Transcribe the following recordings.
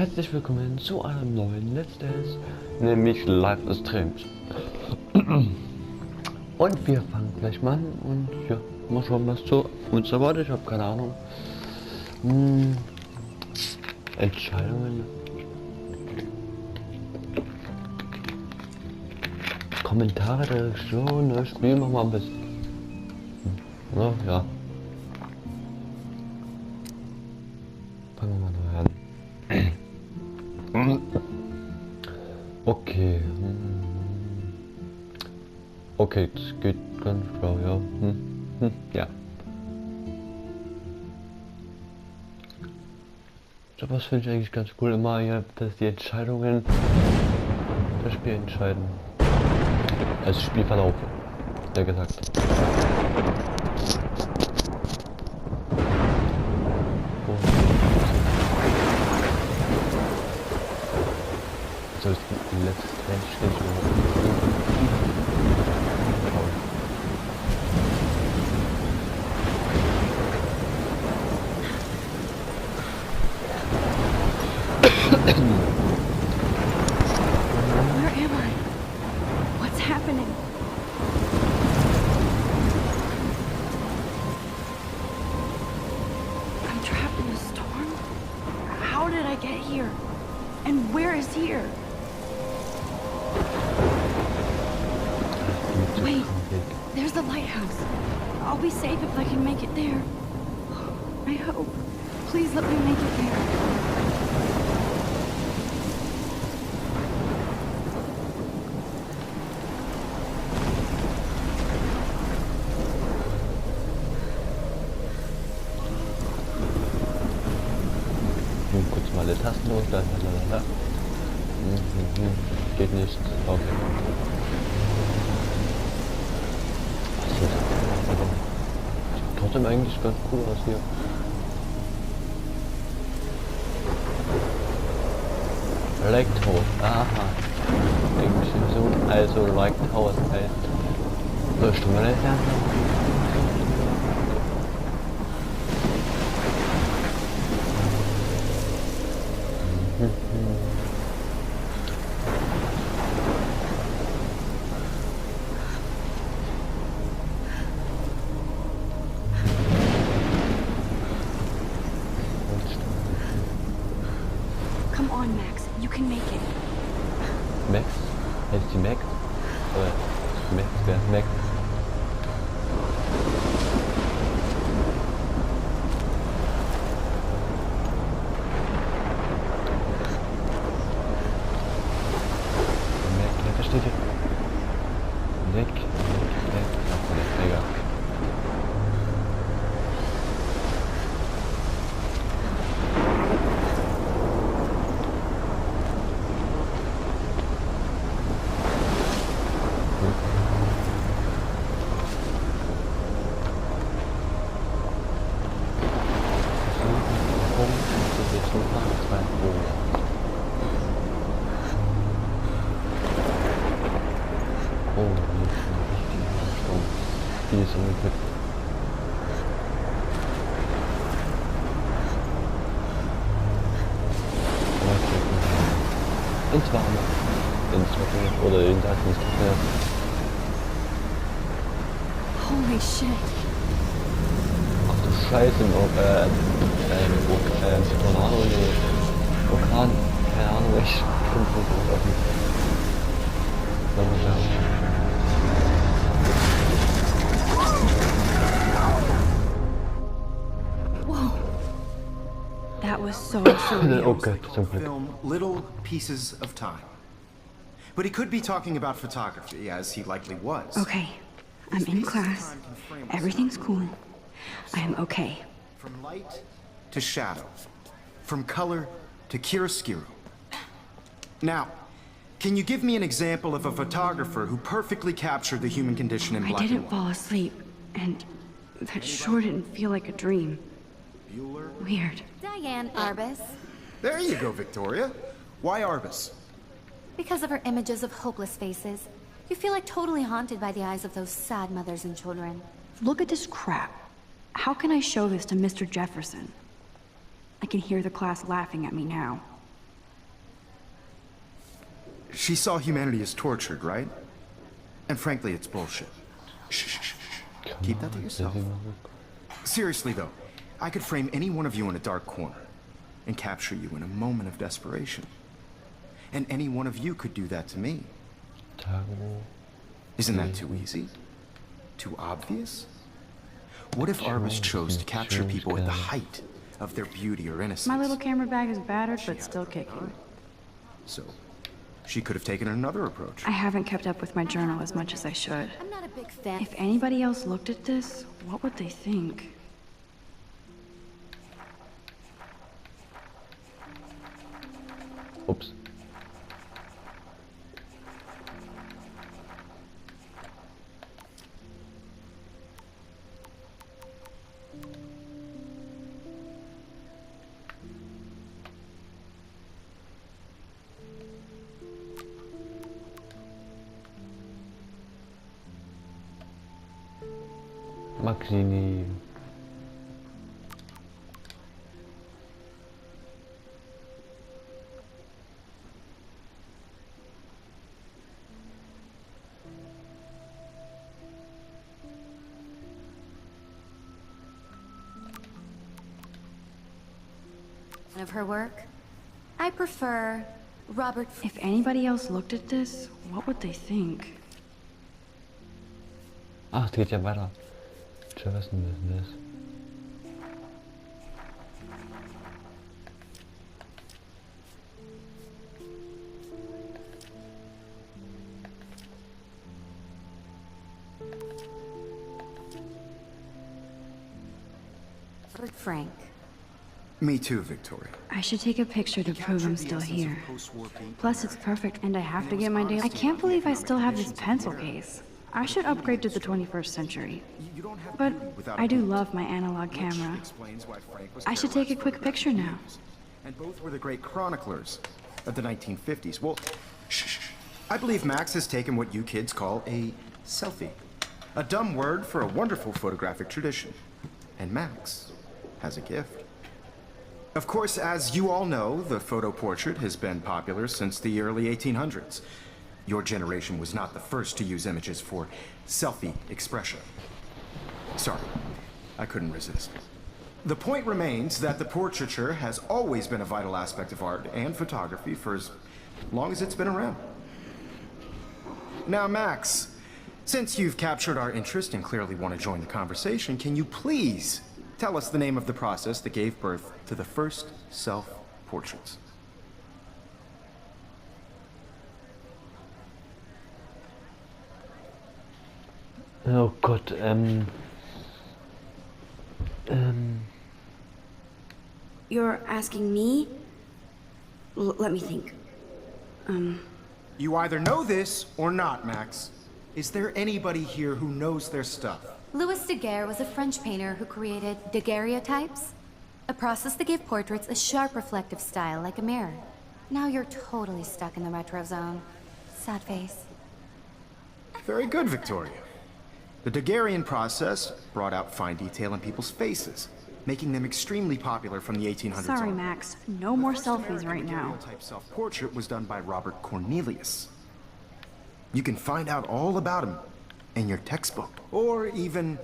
Herzlich willkommen zu einem neuen Let's Dance, nämlich Live-Streams. Und wir fangen gleich mal an und ja, mal schauen, was zu uns erwartet. Ich habe keine Ahnung. Entscheidungen. Kommentare der Reaktion, neues Spiel machen wir ein bisschen. Na, ja. Fangen wir mal neu an. Okay. Okay, das geht ganz klar, ja. Ja. So was finde ich eigentlich ganz cool immer hier, dass die Entscheidungen das Spiel entscheiden. Also Spielverlauf, ja gesagt. So ist die letzte Where am I? What's happening? I'm trapped in a storm? How did I get here? And where is here? Wait, there's the lighthouse. I'll be safe if I can make it there. I hope. Please let me make it there. Kurz mal alle Tasten und dann geht nicht. Okay. Sieht trotzdem eigentlich ganz cool aus hier. Lighthouse, aha. Irgendwie so, also Lighthouse heißt. Läuft mal nicht her. Come on, Max. You can make it. Max? Heißt die Max? Oder Max, wer ist Max? Mac, wer versteht ihr? Mac, egal. Und zwar oder jeden Tag nicht mehr. Holy shit. Ach du Scheiße, Tornado, Orkan, keine Ahnung, ich bin so offen. Whoa. That was so surreal. Okay, zum Glück. Film little pieces of time. But he could be talking about photography, as he likely was. Okay, I'm in class. Everything's cool. I am okay. From light to shadow. From color to chiaroscuro. Now, can you give me an example of a photographer who perfectly captured the human condition in I black and didn't white? fall asleep, and that sure didn't feel like a dream. Bueller? Weird. Diane Arbus. There you go, Victoria. Why Arbus? Because of her images of hopeless faces, you feel like totally haunted by the eyes of those sad mothers and children. Look at this crap. How can I show this to Mr. Jefferson? I can hear the class laughing at me now. She saw humanity as tortured, right? And frankly, it's bullshit. Shh, shh, shh, shh. Keep that to yourself. Seriously, though, I could frame any one of you in a dark corner and capture you in a moment of desperation. And any one of you could do that to me. Isn't that too easy? Too obvious? What if Arbus chose to capture people at the height of their beauty or innocence? My little camera bag is battered, but still kicking. So, she could have taken another approach. I haven't kept up with my journal as much as I should. I'm not a big fan. If anybody else looked at this, what would they think? Ups. Maxini. Of her work, I prefer Robert. If anybody else looked at this, what would they think? Ach, es geht ja weiter. Jefferson Business. Frank. Me too, Victoria. I should take a picture to prove I'm still here. Plus, it's perfect, and I have to get my daily. I can't believe I still have this pencil case. I should upgrade to the 21st century. But I do love my analog camera. I should take a quick picture now. And both were the great chroniclers of the 1950s. Well, shh. I believe Max has taken what you kids call a selfie. A dumb word for a wonderful photographic tradition. And Max has a gift. Of course, as you all know, the photo portrait has been popular since the early 1800s. Your generation was not the first to use images for selfie expression. Sorry, I couldn't resist. The point remains that the portraiture has always been a vital aspect of art and photography for as long as it's been around. Now, Max, since you've captured our interest and clearly want to join the conversation, can you please tell us the name of the process that gave birth to the first self-portraits? Oh Gott, You're asking me? Let me think. You either know this or not, Max. Is there anybody here who knows their stuff? Louis Daguerre was a French painter who created daguerreotypes, a process that gave portraits a sharp reflective style like a mirror. Now you're totally stuck in the retro zone. Sad face. Very good, Victoria. The Daguerrean process brought out fine detail in people's faces, making them extremely popular from the 1800s Sorry, on. Max. No more selfies right now. The type self-portrait was done by Robert Cornelius. You can find out all about him in your textbook, or even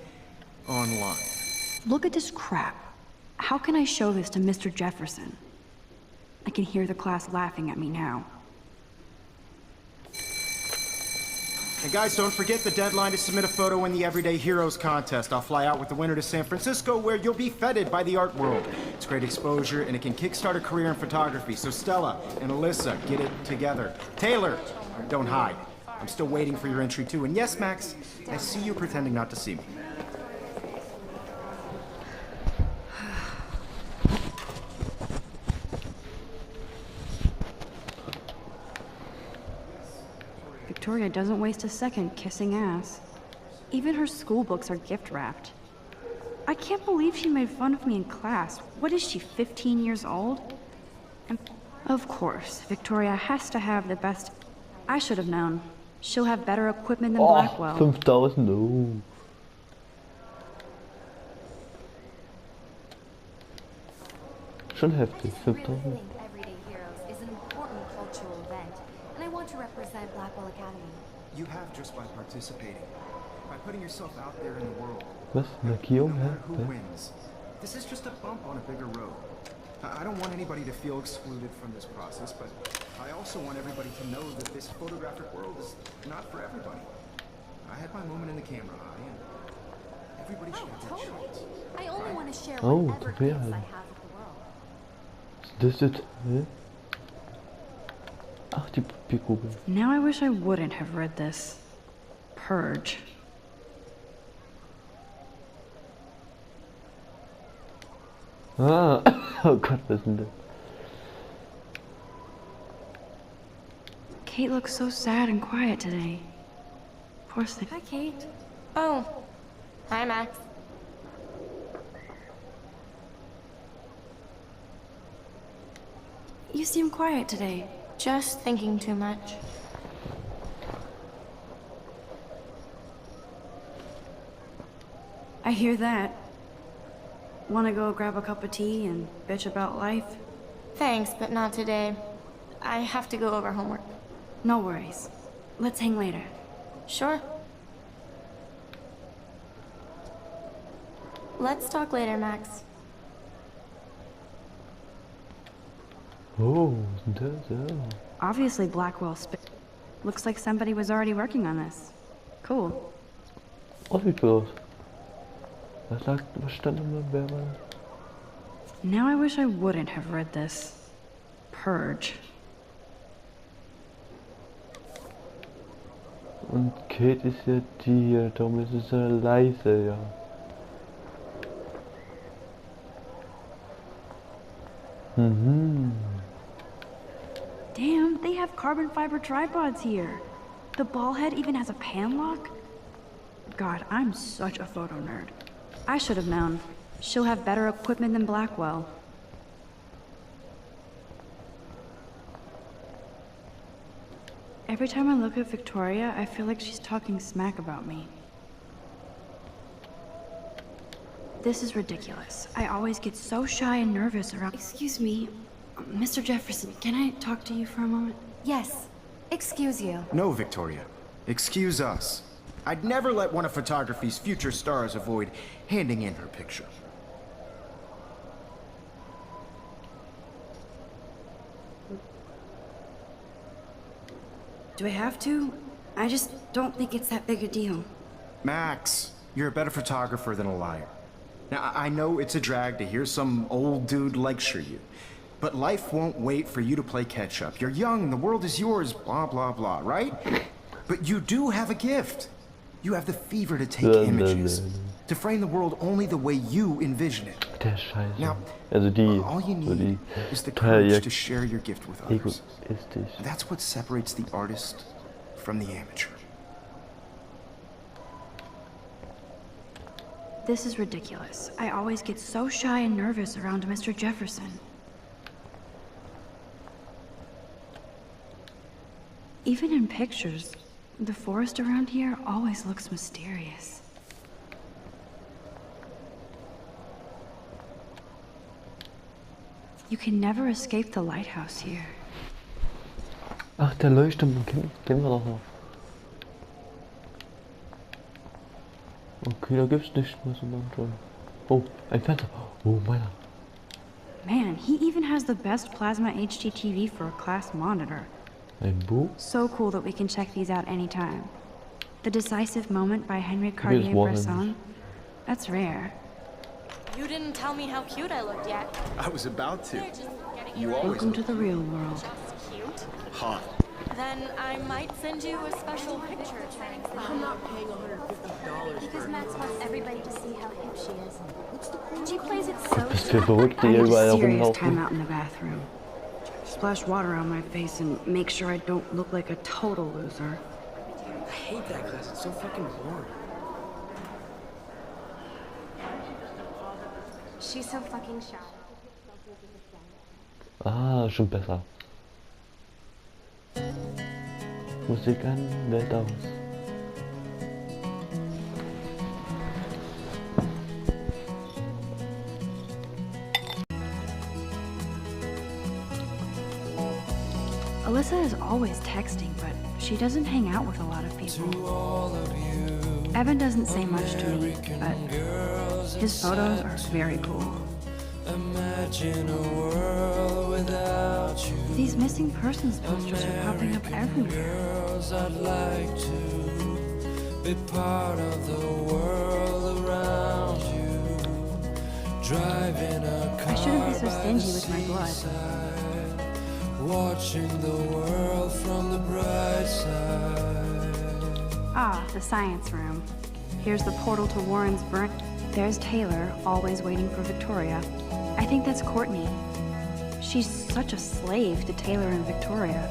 online. Look at this crap. How can I show this to Mr. Jefferson? I can hear the class laughing at me now. And guys, don't forget the deadline to submit a photo in the Everyday Heroes contest. I'll fly out with the winner to San Francisco, where you'll be feted by the art world. It's great exposure, and it can kickstart a career in photography. So Stella and Alyssa, get it together. Taylor, don't hide. I'm still waiting for your entry too. And yes, Max, I see you pretending not to see me. Victoria doesn't waste a second kissing ass. Even her school books are gift wrapped. I can't believe she made fun of me in class. What is she, 15 years old? And of course, Victoria has to have the best. I should have known. She'll have better equipment than Blackwell. 5000, oh. Schon heftig, 5000. Everyday Heroes is an important cultural event, and I want to to represent Blackwell Academy. You have just by participating, by putting yourself out there in the world. Was? No Markierung, hä? matter who wins, this is just a bump on a bigger road. I don't want anybody to feel excluded from this process, but I also want everybody to know that this photographic world is not for everybody. I had my moment in the camera eye, and everybody should have their chance. I only want to share Oh, whatever okay. gifts I have with the world. Das ist... Hä? Ach, die Papierkugel. Now I wish I wouldn't have read this. Purge. Ah, oh Gott, was ist denn das? Kate looks so sad and quiet today. Poor thing. Hi, Kate. Oh. Hi, Max. You seem quiet today. Just thinking too much. I hear that. Wanna go grab a cup of tea and bitch about life? Thanks, but not today. I have to go over homework. No worries. Let's hang later. Sure. Let's talk later, Max. Oh, was ist denn das? Ja. Obviously Blackwell looks like somebody was already working on this. Cool. Oh, wie bloß. Was stand da? Wer war das? Now I wish I wouldn't have read this. Purge. Und Kate ist ja die hier, darum ist es so leise, ja. Mhm. Damn, they have carbon fiber tripods here. The ball head even has a pan lock? God, I'm such a photo nerd. I should have known. She'll have better equipment than Blackwell. Every time I look at Victoria, I feel like she's talking smack about me. This is ridiculous. I always get so shy and nervous around— Excuse me, Mr. Jefferson, can I talk to you for a moment? Yes. Excuse you. No, Victoria. Excuse us. I'd never let one of photography's future stars avoid handing in her picture. Do I have to? I just don't think it's that big a deal. Max, you're a better photographer than a liar. Now, I know it's a drag to hear some old dude lecture you, but life won't wait for you to play catch-up. You're young, the world is yours, blah, blah, blah, right? But you do have a gift. You have the fever to take images, to frame the world only the way you envision it. Der Scheiße. Now, Also die, all you so need die is the courage to Kajak share your gift with others. egoistisch. That's what separates the artist from the amateur. This is ridiculous. I always get so shy and nervous around Mr. Jefferson. Even in pictures, the forest around here always looks mysterious. You can never escape the lighthouse here. Ach, der Leuchtturm, kennen wir doch noch. Okay, da gibt's nichts mehr so lang. Oh, ein Fenster. Oh, meiner. Man, he even has the best plasma HDTV for a class monitor. Ein Buch? So cool that we can check these out anytime. The Decisive Moment by Henry das Cartier-Bresson. That's rare. You didn't tell me how cute I looked yet. I was about to. You always Welcome to the real world. Just cute. hot. Then I might send you a special picture. I'm not paying $150 Because Max wants everybody to see how hip she is. What's the point? She plays it so Bist du sharp. verrückt, die I hier need überall a serious rumlaufen? time out in the bathroom. Splash water on my face and make sure I don't look like a total loser. I hate that class. It's so fucking boring. She's so fucking shy. Ah, schon besser. Musik an, Welt aus. Alyssa is always texting, but she doesn't hang out with a lot of people. Evan doesn't say much to me, but his photos are very cool. These missing persons posters are popping up everywhere. I'd like to be part of the world around you. Driving a car I shouldn't be so stingy with my blood. Watching the world from the bright side. Ah, the science room. Here's the portal to Warren's burn. There's Taylor, always waiting for Victoria. I think that's Courtney. She's such a slave to Taylor and Victoria.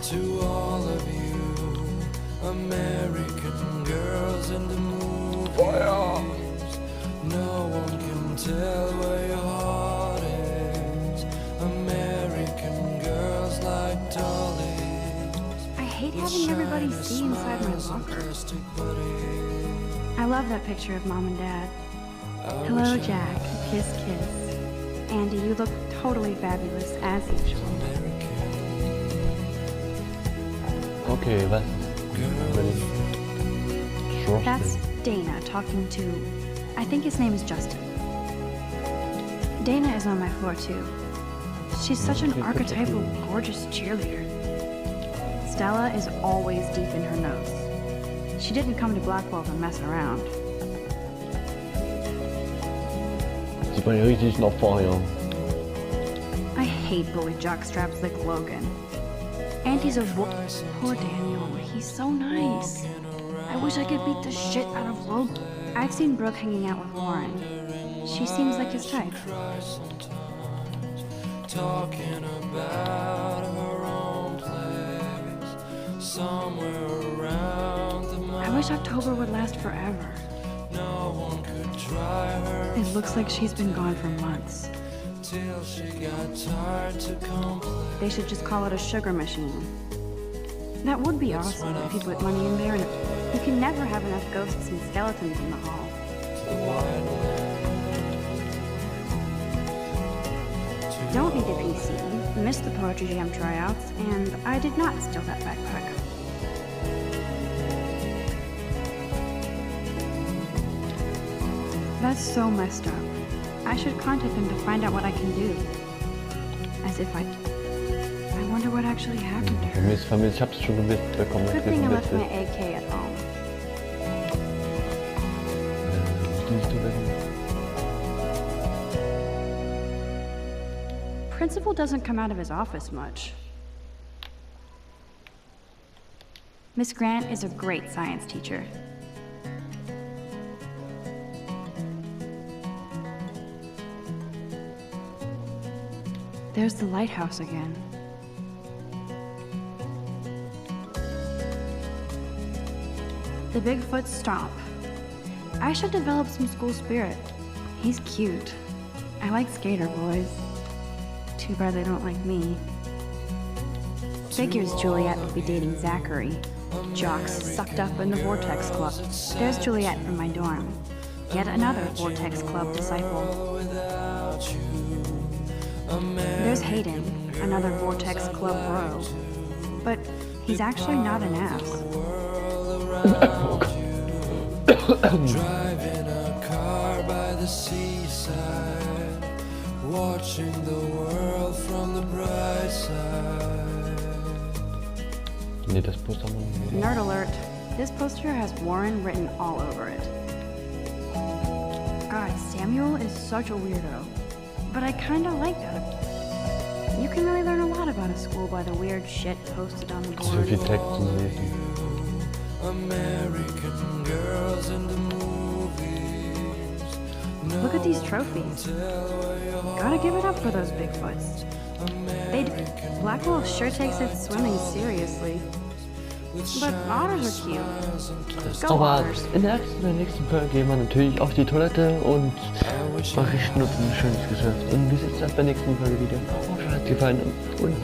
To all of you, American girls in the movies. No one can tell where your heart is. American girls like dollies. I hate having everybody see inside my locker. I love that picture of Mom and Dad. Hello, Jack. Kiss, kiss. Andy, you look totally fabulous, as usual. Okay, was? That's Dana talking to... I think his name is Justin. Dana is on my floor, too. She's such an archetypal, gorgeous cheerleader. Stella is always deep in her nose. She didn't come to Blackwell to mess around. Sieht man ja richtig noch vorher. I hate bully jockstraps like Logan. Auntie's a poor Daniel. He's so nice. I wish I could beat the shit out of Logan. I've seen Brooke hanging out with Warren. She seems like his type. Talking about her own place, somewhere around the I wish October would last forever. no one could try her It looks like she's been gone for months. till she got tired to complain. They should just call it a sugar machine. That would be awesome if you put money in there, and you can never have enough ghosts and skeletons in the hall. Don't need a PC, missed the Poetry Jam tryouts, and I did not steal that backpack. That's so messed up. I should contact them to find out what I can do. As if I wonder what actually happened to her. Vermisst, ich hab's schon gewusst, wer kommt Good mit thing I dem left my Beste. AK at home. Principal doesn't come out of his office much. Miss Grant is a great science teacher. There's the lighthouse again. The Bigfoot Stomp. I should develop some school spirit. He's cute. I like skater boys. Too bad they don't like me. Figures Juliet would be dating Zachary. Jocks sucked up in the Vortex Club. There's Juliet from my dorm. Yet another Vortex Club disciple. There's Hayden, another Vortex Club bro. But he's actually not an ass. Driving a car by the seaside, watching the world from the bright side. Nee, das Poster haben wir nicht. Nerd alert. This poster has Warren written all over it. God, Samuel is such a weirdo. But I kinda like that. You can really learn a lot about a school by the weird shit posted on the So board. viel Text zum Lesen. American girls in the movies. Look at these trophies. Gotta give it up for those Bigfoots. Blackwell sure takes its swimming seriously. But otters are cute. Go Aber otters. in der nächsten Folge gehen wir natürlich auf die Toilette und richten uns ein schönes Geschäft. Und wir sehen uns beim nächsten Folge wieder. Ich hoffe, es hat gefallen und